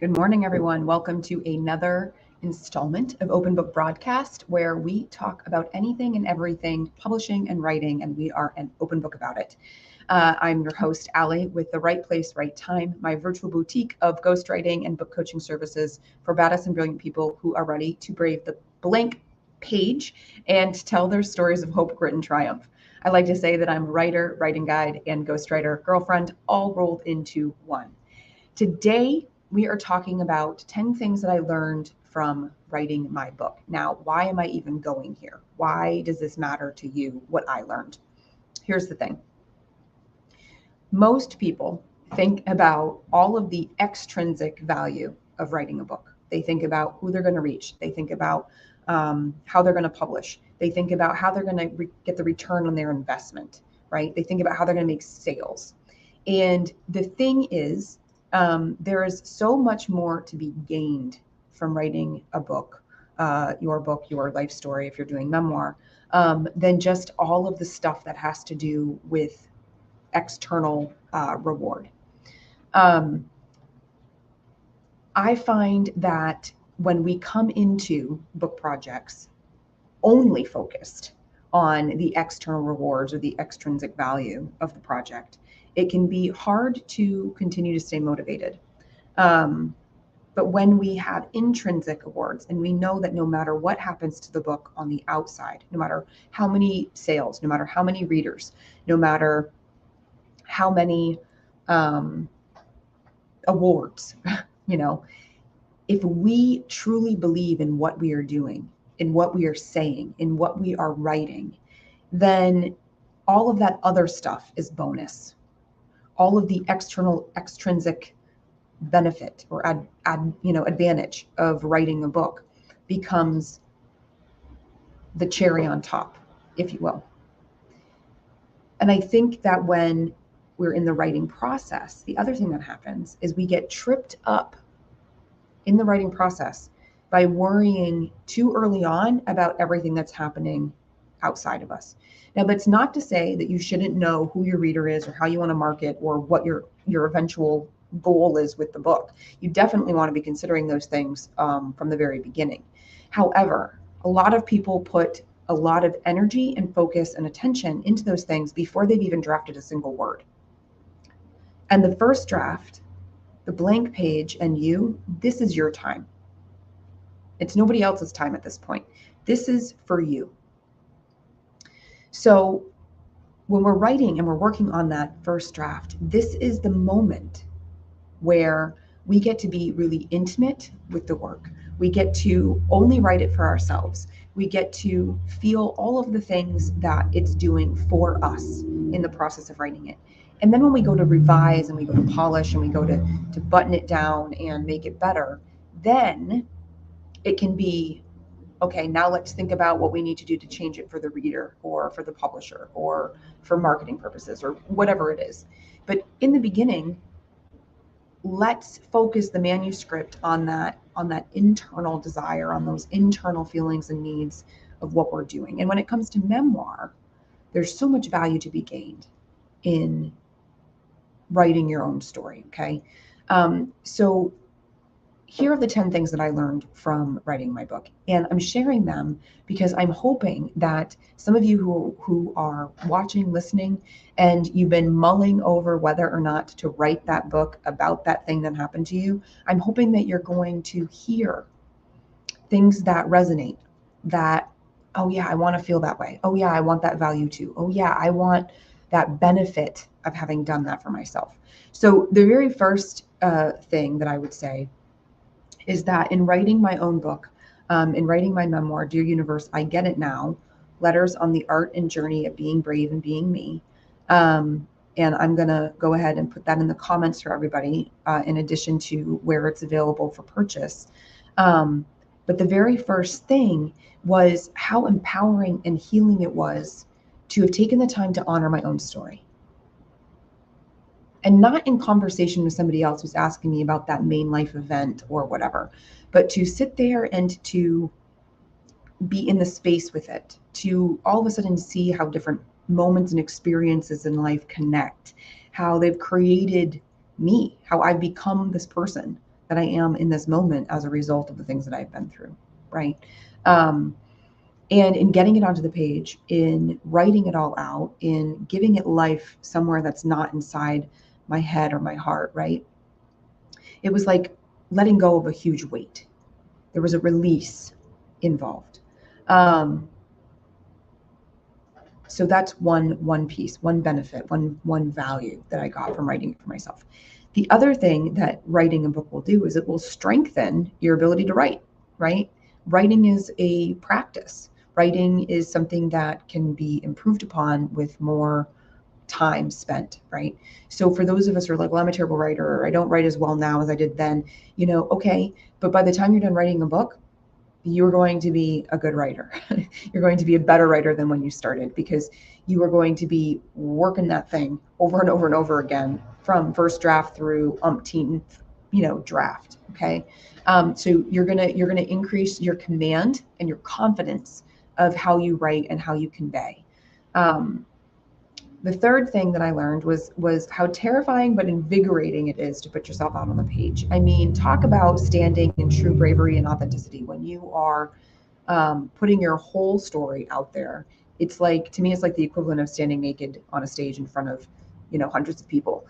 Good morning, everyone. Welcome to another installment of Open Book Broadcast, where we talk about anything and everything publishing and writing, and we are an open book about it. I'm your host, Allie, with the Right Place, Right Time, my virtual boutique of ghostwriting and book coaching services for badass and brilliant people who are ready to brave the blank page and tell their stories of hope, grit, and triumph. I like to say that I'm a writer, writing guide, and ghostwriter girlfriend, all rolled into one. Today, we are talking about 10 things that I learned from writing my book. Now, why am I even going here? Why does this matter to you, what I learned? Here's the thing. Most people think about all of the extrinsic value of writing a book. They think about who they're going to reach. They think about how they're going to publish. They think about how they're going to get the return on their investment, right? They think about how they're going to make sales. And the thing is, there is so much more to be gained from writing a book, your life story, if you're doing memoir, than just all of the stuff that has to do with external reward. I find that when we come into book projects only focused on the external rewards or the extrinsic value of the project, it can be hard to continue to stay motivated. But when we have intrinsic awards, and we know that no matter what happens to the book on the outside, no matter how many sales, no matter how many readers, no matter how many awards, if we truly believe in what we are doing, in what we are saying, in what we are writing, then all of that other stuff is bonus. All of the extrinsic benefit or advantage of writing a book becomes the cherry on top, if you will. And I think that when we're in the writing process, the other thing that happens is we get tripped up in the writing process by worrying too early on about everything that's happening outside of us. Now, that's not to say that you shouldn't know who your reader is or how you want to market or what your eventual goal is with the book. You definitely want to be considering those things from the very beginning. However, a lot of people put a lot of energy and focus and attention into those things before they've even drafted a single word. And the first draft, the blank page, and this is your time. It's nobody else's time at this point. This is for you. So when we're writing and we're working on that first draft, this is the moment where we get to be really intimate with the work. We get to only write it for ourselves. We get to feel all of the things that it's doing for us in the process of writing it. And then when we go to revise and we go to polish and we go to button it down and make it better, then it can be, okay, now let's think about what we need to do to change it for the reader or for the publisher or for marketing purposes or whatever it is. But in the beginning, let's focus the manuscript on that internal desire, on those internal feelings and needs of what we're doing. And when it comes to memoir, there's so much value to be gained in writing your own story, okay? So here are the 10 things that I learned from writing my book. And I'm sharing them because I'm hoping that some of you who are watching, listening, and you've been mulling over whether or not to write that book about that thing that happened to you, I'm hoping that you're going to hear things that resonate, that, oh yeah, I want to feel that way. Oh yeah, I want that value too. Oh yeah, I want that benefit of having done that for myself. So the very first thing that I would say is that in writing my own book, in writing my memoir, Dear Universe, I Get It Now, Letters on the Art and Journey of Being Brave and Being Me. And I'm going to go ahead and put that in the comments for everybody, in addition to where it's available for purchase. But the very first thing was how empowering and healing it was to have taken the time to honor my own story. And not in conversation with somebody else who's asking me about that main life event or whatever, but to sit there and to be in the space with it, to all of a sudden see how different moments and experiences in life connect, how they've created me, how I've become this person that I am in this moment as a result of the things that I've been through, right? And in getting it onto the page, in writing it all out, in giving it life somewhere that's not inside my head or my heart, right? It was like letting go of a huge weight. There was a release involved. So that's one piece, one benefit, one value that I got from writing it for myself. The other thing that writing a book will do is it will strengthen your ability to write, right? Writing is a practice. Writing is something that can be improved upon with more time spent, right? So for those of us who are like, well, I'm a terrible writer, or I don't write as well now as I did then, okay, but by the time you're done writing a book, you're going to be a good writer. You're going to be a better writer than when you started, because you are going to be working that thing over and over and over again from first draft through umpteenth, draft. Okay. So you're gonna increase your command and your confidence of how you write and how you convey. The third thing that I learned was how terrifying but invigorating it is to put yourself out on the page. I mean, talk about standing in true bravery and authenticity when you are putting your whole story out there. To me, it's like the equivalent of standing naked on a stage in front of, hundreds of people,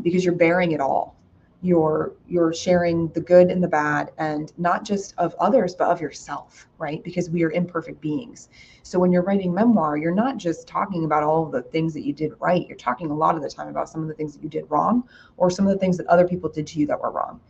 because you're bearing it all. You're sharing the good and the bad, and not just of others, but of yourself, right? Because we are imperfect beings. So when you're writing memoir, you're not just talking about all of the things that you did right. You're talking a lot of the time about some of the things that you did wrong, or some of the things that other people did to you that were wrong.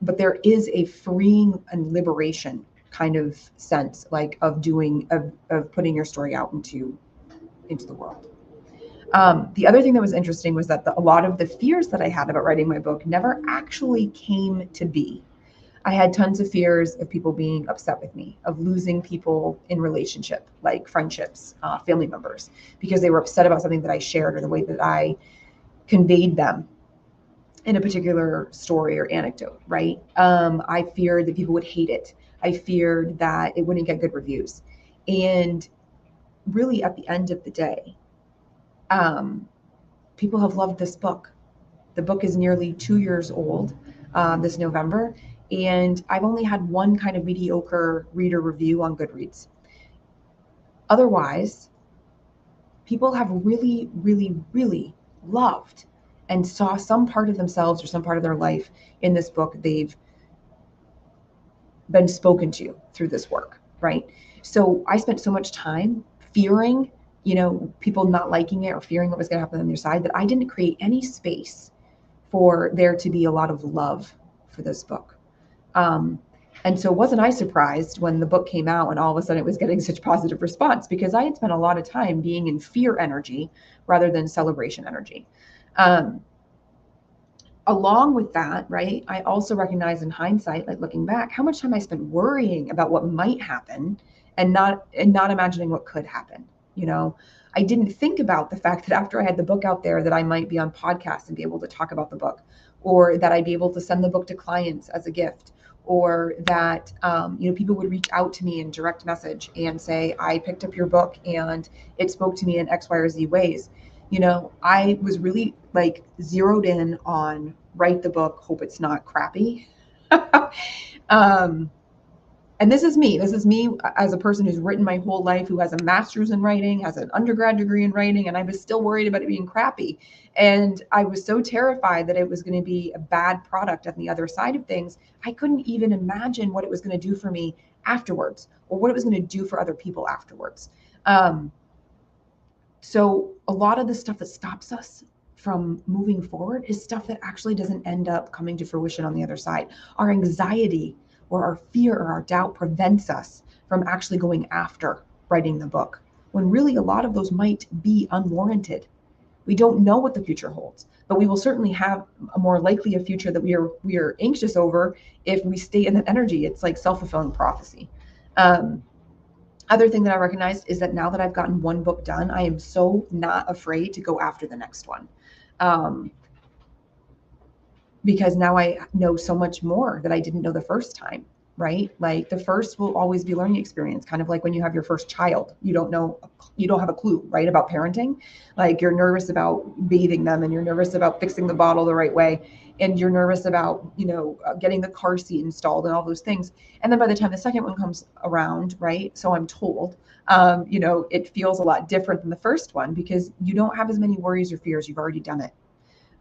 But there is a freeing and liberation kind of sense, like of putting your story out into the world. The other thing that was interesting was that a lot of the fears that I had about writing my book never actually came to be. I had tons of fears of people being upset with me, of losing people in relationship, like friendships, family members, because they were upset about something that I shared or the way that I conveyed them in a particular story or anecdote, right? I feared that people would hate it. I feared that it wouldn't get good reviews. And really, at the end of the day, people have loved this book. The book is nearly 2 years old this November, and I've only had one kind of mediocre reader review on Goodreads. Otherwise, people have really, really, really loved and saw some part of themselves or some part of their life in this book. They've been spoken to through this work, right? So I spent so much time fearing, people not liking it or fearing what was going to happen on their side, that I didn't create any space for there to be a lot of love for this book. And so wasn't I surprised when the book came out and all of a sudden it was getting such positive response, because I had spent a lot of time being in fear energy rather than celebration energy. Along with that, right, I also recognize in hindsight, like looking back, how much time I spent worrying about what might happen and not imagining what could happen. I didn't think about the fact that after I had the book out there, that I might be on podcasts and be able to talk about the book, or that I'd be able to send the book to clients as a gift, or that people would reach out to me in direct message and say, I picked up your book and it spoke to me in X, Y, or Z ways. I was really zeroed in on write the book, hope it's not crappy. And this is me as a person who's written my whole life, who has a master's in writing, has an undergrad degree in writing, and I was still worried about it being crappy. And I was so terrified that it was going to be a bad product on the other side of things. I couldn't even imagine what it was going to do for me afterwards, or what it was going to do for other people afterwards. So a lot of the stuff that stops us from moving forward is stuff that actually doesn't end up coming to fruition on the other side. Our anxiety or our fear or our doubt prevents us from actually going after writing the book, when really a lot of those might be unwarranted. We don't know what the future holds, but we will certainly have a more likely a future that we are anxious over if we stay in that energy. It's like self-fulfilling prophecy. Other thing that I recognized is that now that I've gotten one book done, I am so not afraid to go after the next one. Because now I know so much more that I didn't know the first time. right? Like the first will always be learning experience, kind of like when you have your first child. You don't know, you don't have a clue, right, about parenting. Like you're nervous about bathing them, and you're nervous about fixing the bottle the right way, and you're nervous about, getting the car seat installed and all those things. And then by the time the second one comes around, right? So I'm told, it feels a lot different than the first one because you don't have as many worries or fears. You've already done it.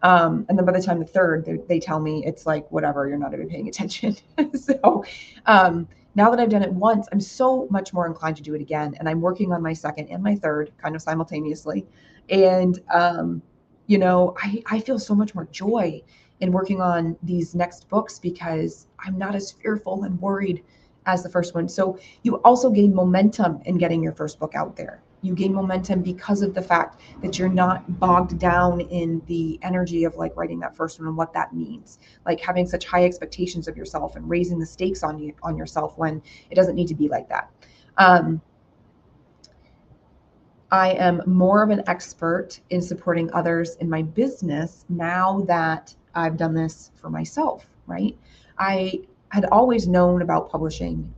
And then by the time the third, they tell me it's like, whatever, you're not even paying attention. So now that I've done it once, I'm so much more inclined to do it again. And I'm working on my second and my third kind of simultaneously. And, I feel so much more joy in working on these next books because I'm not as fearful and worried as the first one. So you also gain momentum in getting your first book out there. You gain momentum because of the fact that you're not bogged down in the energy of like writing that first one and what that means, like having such high expectations of yourself and raising the stakes on yourself when it doesn't need to be like that. I am more of an expert in supporting others in my business now that I've done this for myself, right? I had always known about publishing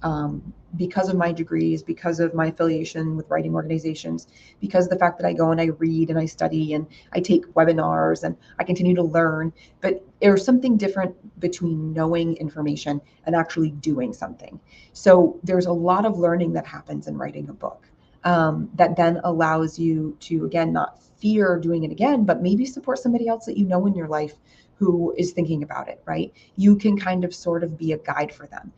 because of my degrees, because of my affiliation with writing organizations, because of the fact that I go and I read and I study and I take webinars and I continue to learn. But there's something different between knowing information and actually doing something. So there's a lot of learning that happens in writing a book. That then allows you to, again, not fear doing it again, but maybe support somebody else that you know in your life who is thinking about it, right? You can kind of sort of be a guide for them.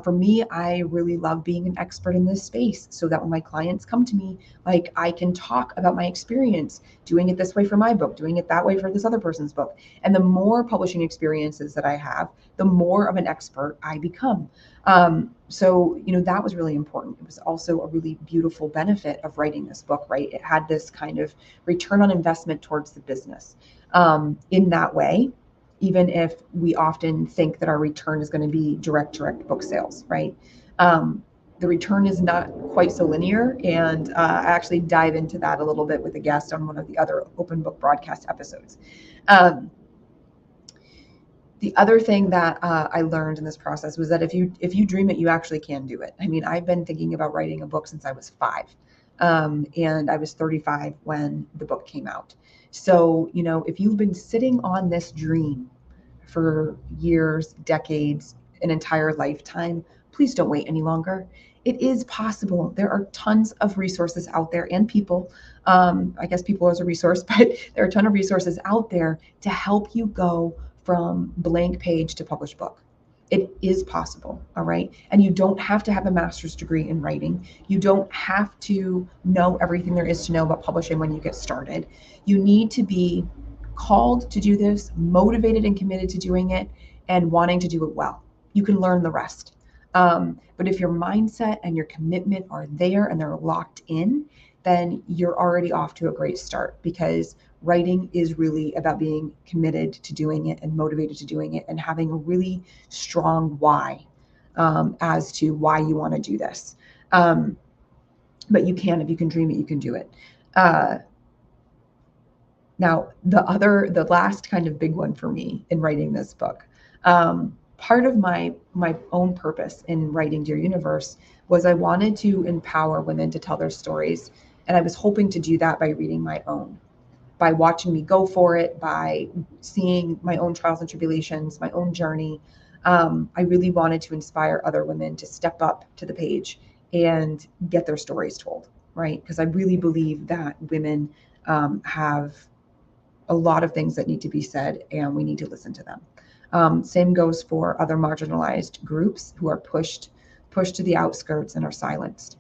For me, I really love being an expert in this space so that when my clients come to me, like I can talk about my experience doing it this way for my book, doing it that way for this other person's book. And the more publishing experiences that I have, the more of an expert I become. So, that was really important. It was also a really beautiful benefit of writing this book, right? It had this kind of return on investment towards the business in that way, even if we often think that our return is going to be direct book sales, right? The return is not quite so linear. And I actually dive into that a little bit with a guest on one of the other open book broadcast episodes. The other thing that I learned in this process was that if you dream it, you actually can do it. I mean, I've been thinking about writing a book since I was 5, and I was 35 when the book came out. So, if you've been sitting on this dream for years, decades, an entire lifetime, please don't wait any longer. It is possible. There are tons of resources out there and people. I guess people as a resource, but there are a ton of resources out there to help you go from blank page to published book. It is possible, all right? And you don't have to have a master's degree in writing. You don't have to know everything there is to know about publishing when you get started. You need to be called to do this, motivated and committed to doing it, and wanting to do it well. You can learn the rest. But if your mindset and your commitment are there and they're locked in, then you're already off to a great start, because writing is really about being committed to doing it and motivated to doing it and having a really strong why as to why you want to do this. But you can, if you can dream it, you can do it. Now, the last kind of big one for me in writing this book, part of my own purpose in writing Dear Universe was I wanted to empower women to tell their stories. And I was hoping to do that by reading my own, by watching me go for it, by seeing my own trials and tribulations, my own journey. I really wanted to inspire other women to step up to the page and get their stories told, right? Because I really believe that women have a lot of things that need to be said, and we need to listen to them. Same goes for other marginalized groups who are pushed to the outskirts and are silenced.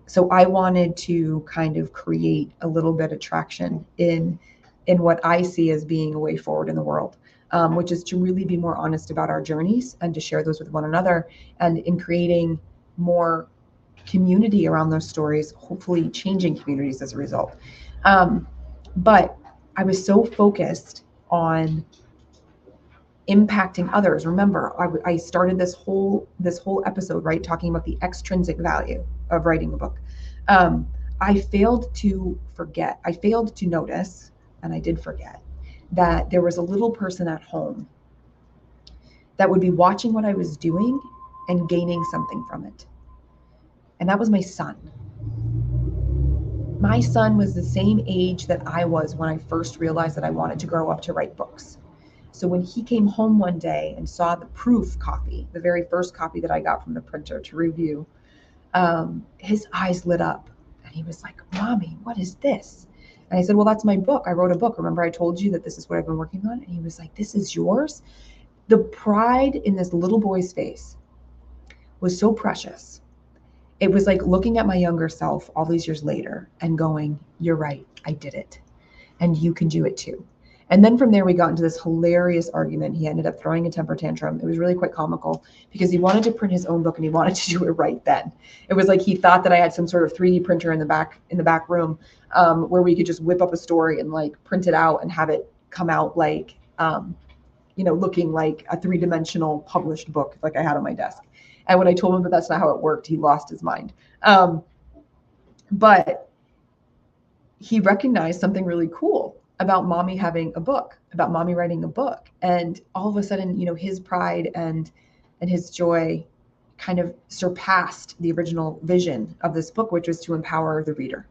So I wanted to kind of create a little bit of traction in what I see as being a way forward in the world, which is to really be more honest about our journeys and to share those with one another, and in creating more community around those stories, hopefully changing communities as a result. But I was so focused on impacting others. Remember, I started this whole episode, right, talking about the extrinsic value of writing a book. I failed to notice, and I did forget, that there was a little person at home that would be watching what I was doing and gaining something from it. And that was my son. My son was the same age that I was when I first realized that I wanted to grow up to write books. So when he came home one day and saw the proof copy, the very first copy that I got from the printer to review, his eyes lit up and he was like, "Mommy, what is this?" And I said, "Well, that's my book. I wrote a book. Remember I told you that this is what I've been working on?" And he was like, "This is yours?" The pride in this little boy's face was so precious. It was like looking at my younger self all these years later and going, "You're right, I did it. And you can do it too." And then from there, we got into this hilarious argument. He ended up throwing a temper tantrum. It was really quite comical because he wanted to print his own book and he wanted to do it right then. It was like he thought that I had some sort of 3D printer in the back room where we could just whip up a story and like print it out and have it come out like, looking like a 3-dimensional published book like I had on my desk. And when I told him that that's not how it worked, he lost his mind. But he recognized something really cool about mommy having a book, about mommy writing a book. And all of a sudden, his pride and his joy kind of surpassed the original vision of this book, which was to empower the reader.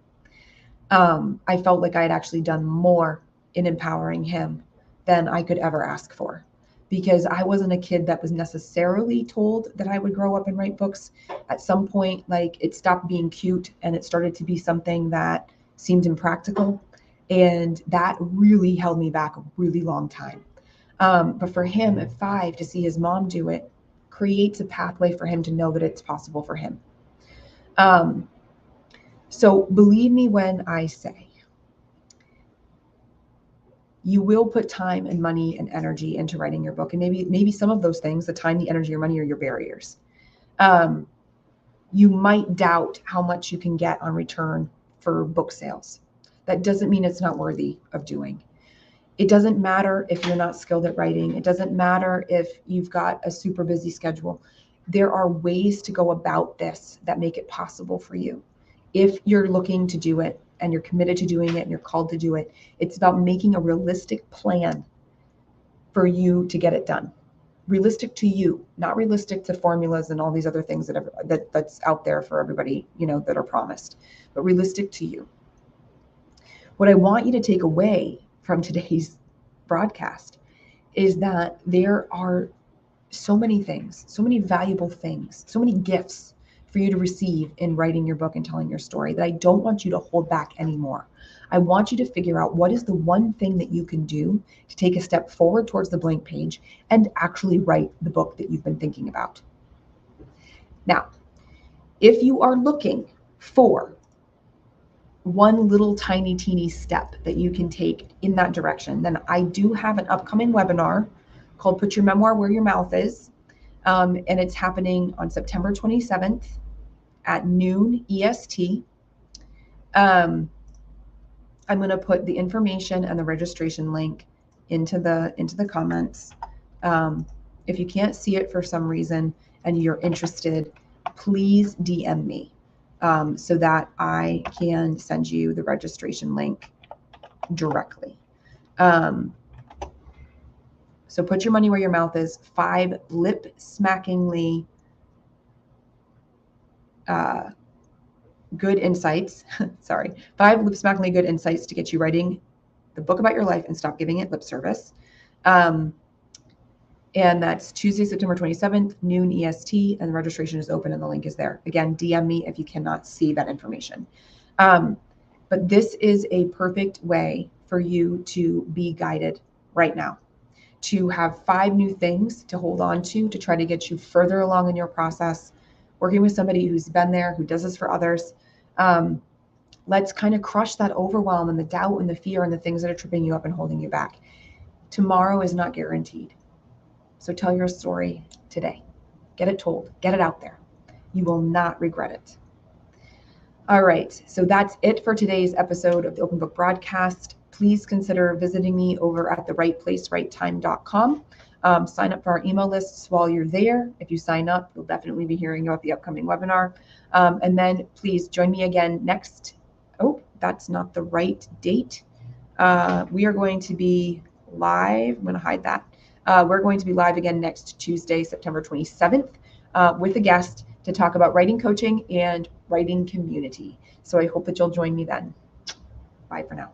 I felt like I had actually done more in empowering him than I could ever ask for, because I wasn't a kid that was necessarily told that I would grow up and write books. At some point, like, it stopped being cute and it started to be something that seemed impractical. And that really held me back a really long time. But for him at 5 to see his mom do it creates a pathway for him to know that it's possible for him. So believe me when I say, you will put time and money and energy into writing your book. And maybe some of those things, the time, the energy, or money, are your barriers. You might doubt how much you can get on return for book sales. That doesn't mean it's not worthy of doing. It doesn't matter if you're not skilled at writing. It doesn't matter if you've got a super busy schedule. There are ways to go about this that make it possible for you. If you're looking to do it and you're committed to doing it and you're called to do it, it's about making a realistic plan for you to get it done. Realistic to you, not realistic to formulas and all these other things that's out there for everybody, that are promised, but realistic to you. What I want you to take away from today's broadcast is that there are so many things, so many valuable things, so many gifts for you to receive in writing your book and telling your story that I don't want you to hold back anymore. I want you to figure out what is the one thing that you can do to take a step forward towards the blank page and actually write the book that you've been thinking about. Now, if you are looking for one little tiny, teeny step that you can take in that direction, then I do have an upcoming webinar called Put Your Memoir Where Your Mouth Is. And it's happening on September 27th at noon EST. I'm going to put the information and the registration link into the comments. If you can't see it for some reason and you're interested, please DM me so that I can send you the registration link directly. So put your money where your mouth is. 5 lip-smackingly good insights. 5 lip-smackingly good insights to get you writing the book about your life and stop giving it lip service. And that's Tuesday, September 27th, noon EST, and the registration is open and the link is there. Again, DM me if you cannot see that information. But this is a perfect way for you to be guided right now, to have 5 new things to hold on to try to get you further along in your process, working with somebody who's been there, who does this for others. Let's kind of crush that overwhelm and the doubt and the fear and the things that are tripping you up and holding you back. Tomorrow is not guaranteed. So tell your story today. Get it told. Get it out there. You will not regret it. All right. So that's it for today's episode of the Open Book Broadcast. Please consider visiting me over at therightplacerightTime.com. Sign up for our email lists while you're there. If you sign up, you'll definitely be hearing about the upcoming webinar. And then please join me again next. Oh, that's not the right date. We are going to be live. I'm going to hide that. We're going to be live again next Tuesday, September 27th. with a guest to talk about writing coaching and writing community. So I hope that you'll join me then. Bye for now.